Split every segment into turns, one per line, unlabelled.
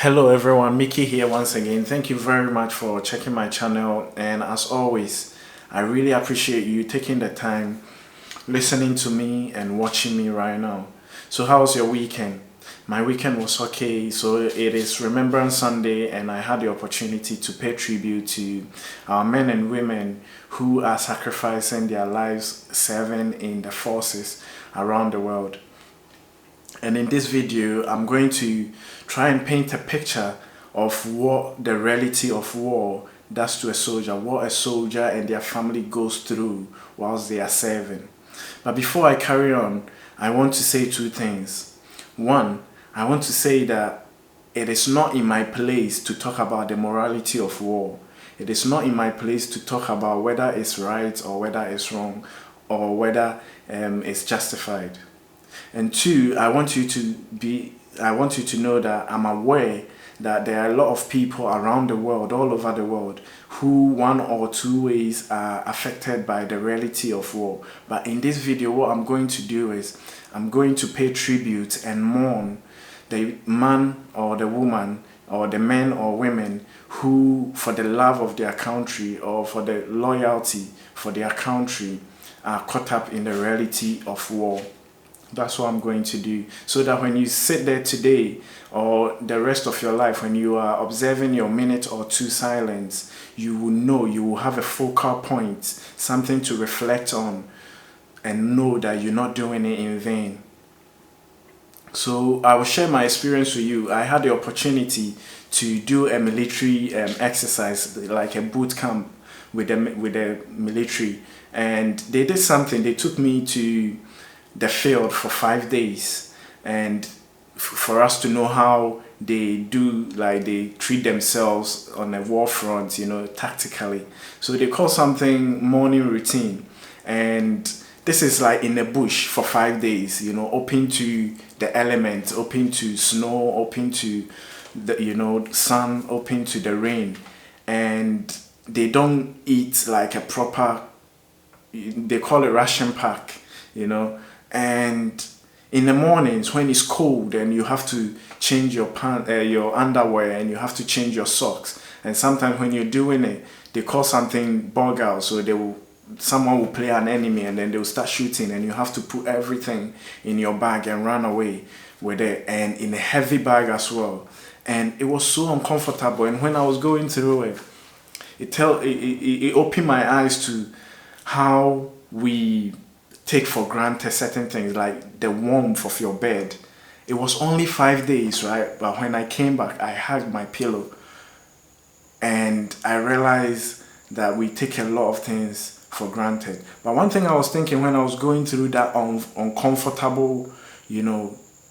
Hello everyone, Mickey here once again. Thank you very much for checking my channel, and as always, I really appreciate you taking the time listening to me and watching me right now. So how was your weekend? My weekend was okay. So it is Remembrance Sunday, and I had the opportunity to pay tribute to our men and women who are sacrificing their lives serving in the forces around the world. And in this video, I'm going to try and paint a picture of what the reality of war does to a soldier, what a soldier and their family goes through whilst they are serving. But before I carry on, I want to say two things. One, I want to say that it is not in my place to talk about the morality of war. It is not in my place to talk about whether it's right or whether it's wrong or whether it's justified. And two, I want you to know that I'm aware that there are a lot of people around the world, all over the world, who one or two ways are affected by the reality of war. But in this video, what I'm going to do is I'm going to pay tribute and mourn the man or the woman or the men or women who, for the love of their country or for the loyalty for their country, are caught up in the reality of war. That's what I'm going to do, so that when you sit there today or the rest of your life, when you are observing your minute or two silence, you will know, you will have a focal point, something to reflect on, and know that you're not doing it in vain. So I will share my experience with you. I had the opportunity to do a military exercise, like a boot camp with the military, and they did something. They took me to the field for 5 days, and for us to know how they do, like they treat themselves on a war front, tactically. So they call something morning routine, and this is like in the bush for 5 days, open to the elements, open to snow, open to the sun, open to the rain, and they don't eat like a proper, they call it ration pack, and in the mornings when it's cold and you have to change your your underwear, and you have to change your socks, and sometimes when you're doing it, they call something bug out. So someone will play an enemy, and then they'll start shooting, and you have to put everything in your bag and run away with it, and in a heavy bag as well. And it was so uncomfortable, and when I was going through it, it opened my eyes to how we take for granted certain things, like the warmth of your bed. It was only 5 days, right? But when I came back, I hugged my pillow, and I realized that we take a lot of things for granted. But one thing I was thinking when I was going through that uncomfortable,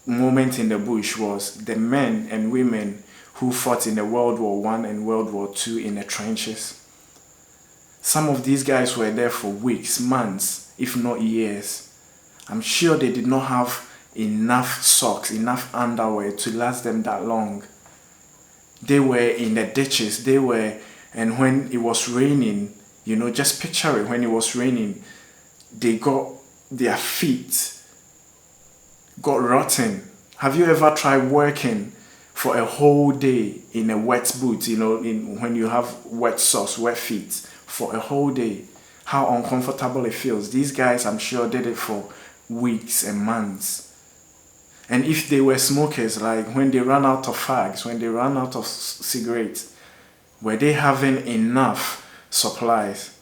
moment in the bush, was the men and women who fought in the World War I and World War II in the trenches. Some of these guys were there for weeks, months, if not years. I'm sure they did not have enough socks, enough underwear to last them that long. They were in the ditches, and when it was raining, just picture it, when it was raining, their feet got rotten. Have you ever tried working for a whole day in a wet boot, when you have wet socks, wet feet, for a whole day? How uncomfortable it feels. These guys, I'm sure, did it for weeks and months. And if they were smokers, like when they ran out of fags, when they ran out of cigarettes, were they having enough supplies?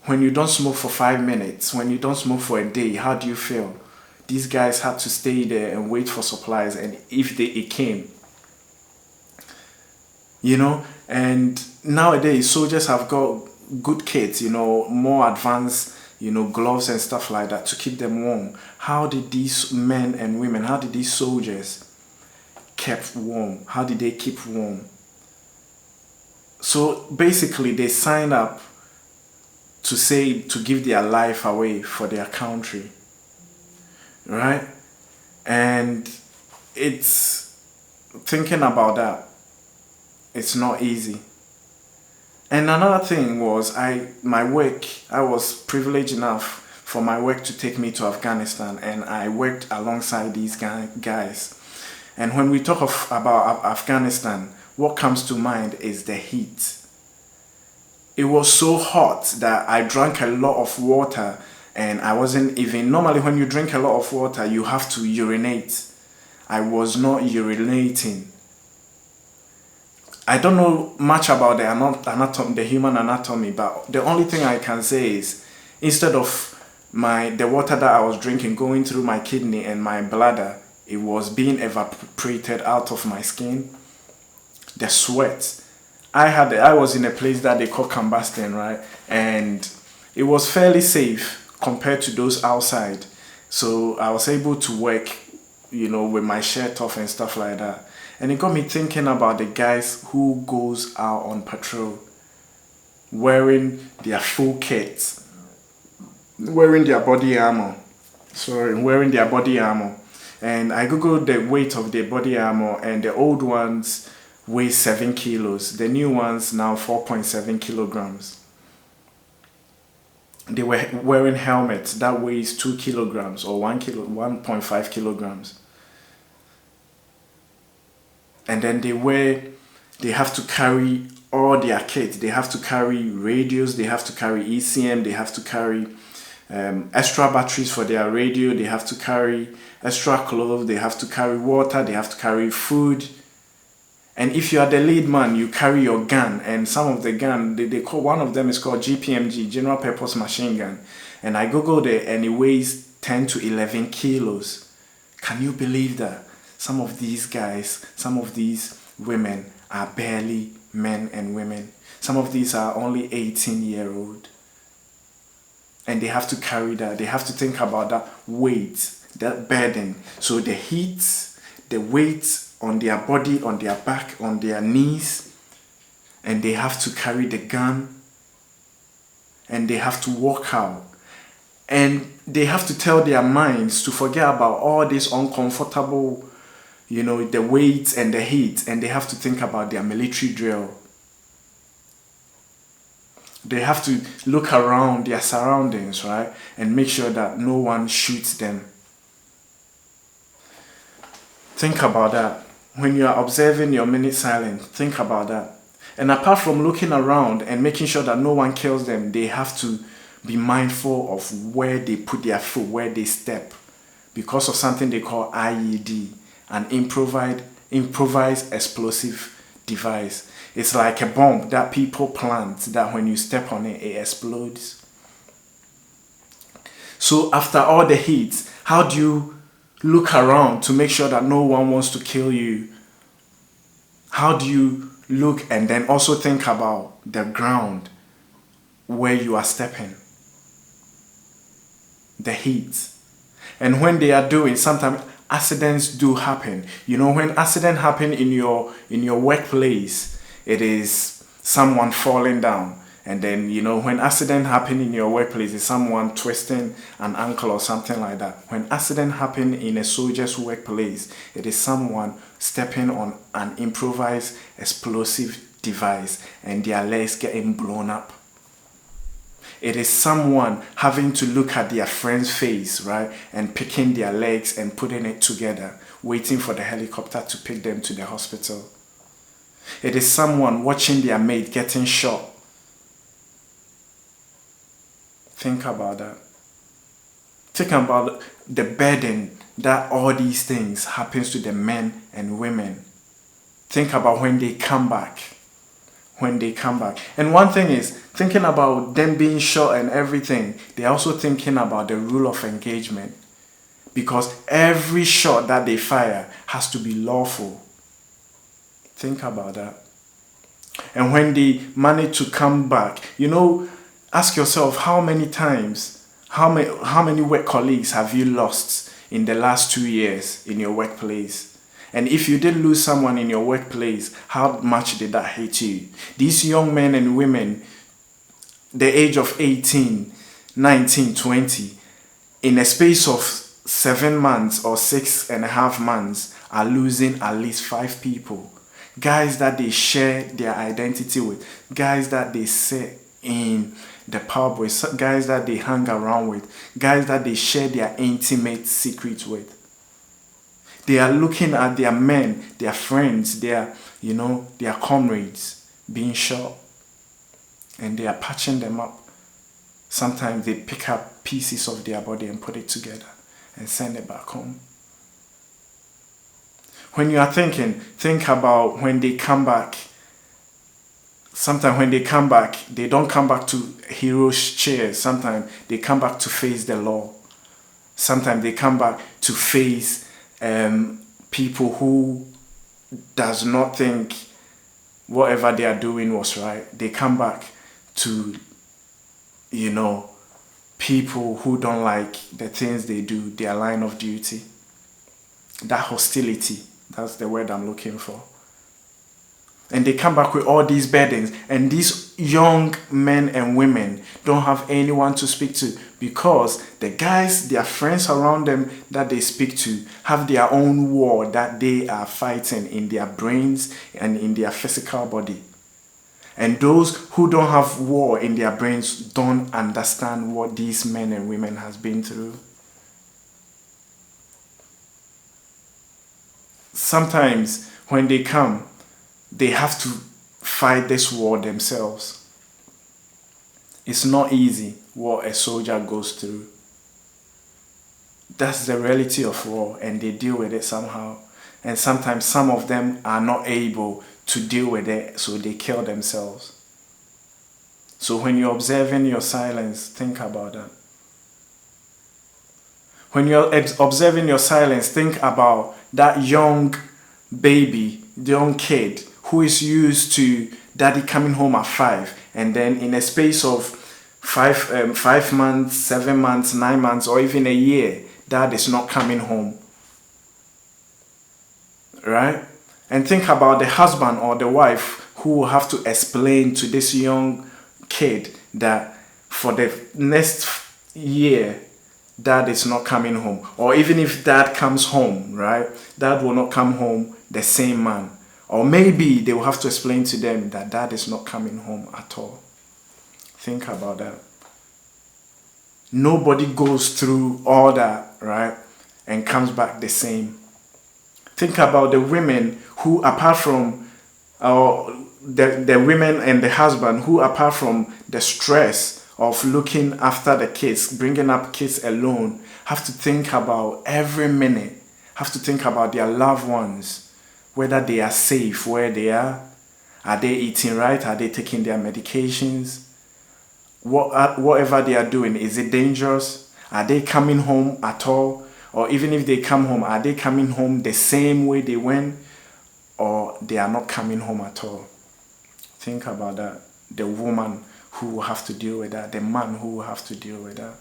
When you don't smoke for 5 minutes, when you don't smoke for a day, how do you feel? These guys had to stay there and wait for supplies, and if it came, and nowadays soldiers have got good kits, more advanced, gloves and stuff like that to keep them warm. How did these men and women, how did these soldiers keep warm? How did they keep warm? So basically they signed up to give their life away for their country, right? And it's thinking about that, it's not easy. And another thing was I was privileged enough for my work to take me to Afghanistan, and I worked alongside these guys. And when we talk about Afghanistan, what comes to mind is the heat. It was so hot that I drank a lot of water, and I wasn't even, normally when you drink a lot of water, you have to urinate. I was not urinating. I don't know much about the anatomy, the human anatomy, but the only thing I can say is, instead of the water that I was drinking going through my kidney and my bladder, it was being evaporated out of my skin. The sweat. I was in a place that they call combusting, right? And it was fairly safe compared to those outside. So I was able to work, with my shirt off and stuff like that. And it got me thinking about the guys who goes out on patrol wearing their full kit, wearing their body armor. Wearing their body armor. And I googled the weight of their body armor, and the old ones weigh 7 kilos. The new ones now 4.7 kilograms. They were wearing helmets that weighs 2 kilograms or 1.5 kilograms. And then they have to carry all their kit. They have to carry radios, they have to carry ECM, they have to carry extra batteries for their radio, they have to carry extra clothes, they have to carry water, they have to carry food. And if you are the lead man, you carry your gun, and some of the gun, they call, one of them is called GPMG, General Purpose Machine Gun. And I googled it, and it weighs 10 to 11 kilos. Can you believe that? Some of these guys, some of these women are barely men and women. Some of these are only 18-year-old. And they have to carry that. They have to think about that weight, that burden. So the heat, the weight on their body, on their back, on their knees, and they have to carry the gun, and they have to walk out. And they have to tell their minds to forget about all this uncomfortable, the weight and the heat, and they have to think about their military drill. They have to look around their surroundings, right? And make sure that no one shoots them. Think about that. When you are observing your minute silence, think about that. And apart from looking around and making sure that no one kills them, they have to be mindful of where they put their foot, where they step, because of something they call IED, an improvised explosive device. It's like a bomb that people plant that when you step on it, it explodes. So after all the heat, how do you look around to make sure that no one wants to kill you? How do you look and then also think about the ground where you are stepping? The heat. And when they are doing, sometimes accidents do happen. When accidents happen in your workplace, it is someone falling down. And then, when accident happen in your workplace, it's someone twisting an ankle or something like that. When accident happen in a soldier's workplace, it is someone stepping on an improvised explosive device and their legs getting blown up. It is someone having to look at their friend's face, right? And picking their legs and putting it together, waiting for the helicopter to pick them to the hospital. It is someone watching their mate getting shot. Think about that. Think about the burden that all these things happens to the men and women. Think about when they come back. And one thing is, thinking about them being shot and everything, they're also thinking about the rule of engagement. Because every shot that they fire has to be lawful. Think about that. And when they manage to come back, ask yourself how many times, how many work colleagues have you lost in the last 2 years in your workplace? And if you did lose someone in your workplace, how much did that hit you? These young men and women, the age of 18, 19, 20, in a space of 7 months or 6.5 months, are losing at least 5 people. Guys that they share their identity with, guys that they sit in the pub with, guys that they hang around with, guys that they share their intimate secrets with. They are looking at their men, their friends, their comrades being shot, and they are patching them up. Sometimes they pick up pieces of their body and put it together and send it back home. When you are thinking, think about when they come back. Sometimes when they come back, they don't come back to heroes' chairs. Sometimes they come back to face the law. Sometimes they come back to face people who does not think whatever they are doing was right. They come back to, people who don't like the things they do, their line of duty. That hostility, that's the word I'm looking for. And they come back with all these burdens, and these young men and women don't have anyone to speak to, because the guys, their friends around them that they speak to, have their own war that they are fighting in their brains and in their physical body. And those who don't have war in their brains don't understand what these men and women has been through. Sometimes when they come, they have to fight this war themselves. It's not easy what a soldier goes through. That's the reality of war, and they deal with it somehow. And sometimes some of them are not able to deal with it, so they kill themselves. So when you're observing your silence, think about that. When you're observing your silence, think about that young baby, the young kid who is used to daddy coming home at 5, and then in a space of 5 months, 7 months, 9 months, or even a year, dad is not coming home. Right? And think about the husband or the wife who will have to explain to this young kid that for the next year, dad is not coming home. Or even if dad comes home, right? Dad will not come home the same man. Or maybe they will have to explain to them that dad is not coming home at all. Think about that. Nobody goes through all that, right? And comes back the same. Think about the women who, apart from the women and the husband who, apart from the stress of looking after the kids, bringing up kids alone, have to think about every minute, have to think about their loved ones, whether they are safe where they are they eating right, are they taking their medications, whatever they are doing, is it dangerous, are they coming home at all, or even if they come home, are they coming home the same way they went, or they are not coming home at all. Think about that. The woman who will have to deal with that, the man who will have to deal with that.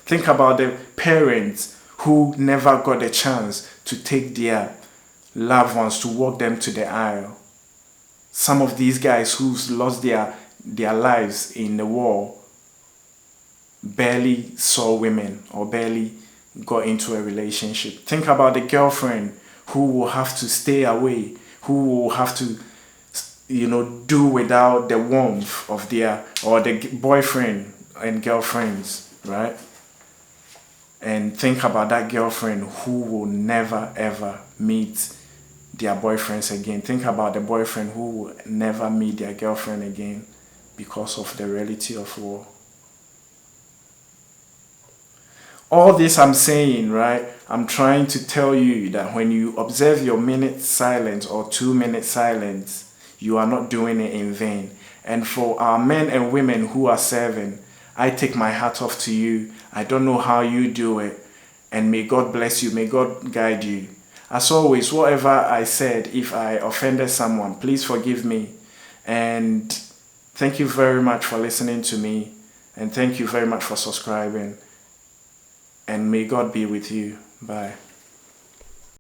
Think about the parents who never got a chance to take their loved ones to walk them to the aisle. Some of these guys who've lost their lives in the war barely saw women or barely got into a relationship. Think about the girlfriend who will have to stay away, who will have to do without the warmth of their, or the boyfriend and girlfriends, right? And think about that girlfriend who will never ever meet their boyfriends again. Think about the boyfriend who will never meet their girlfriend again because of the reality of war. All this I'm saying, right? I'm trying to tell you that when you observe your minute silence or 2 minute silence, you are not doing it in vain. And for our men and women who are serving, I take my hat off to you. I don't know how you do it. And may God bless you. May God guide you. As always, whatever I said, if I offended someone, please forgive me. And thank you very much for listening to me. And thank you very much for subscribing. And may God be with you. Bye.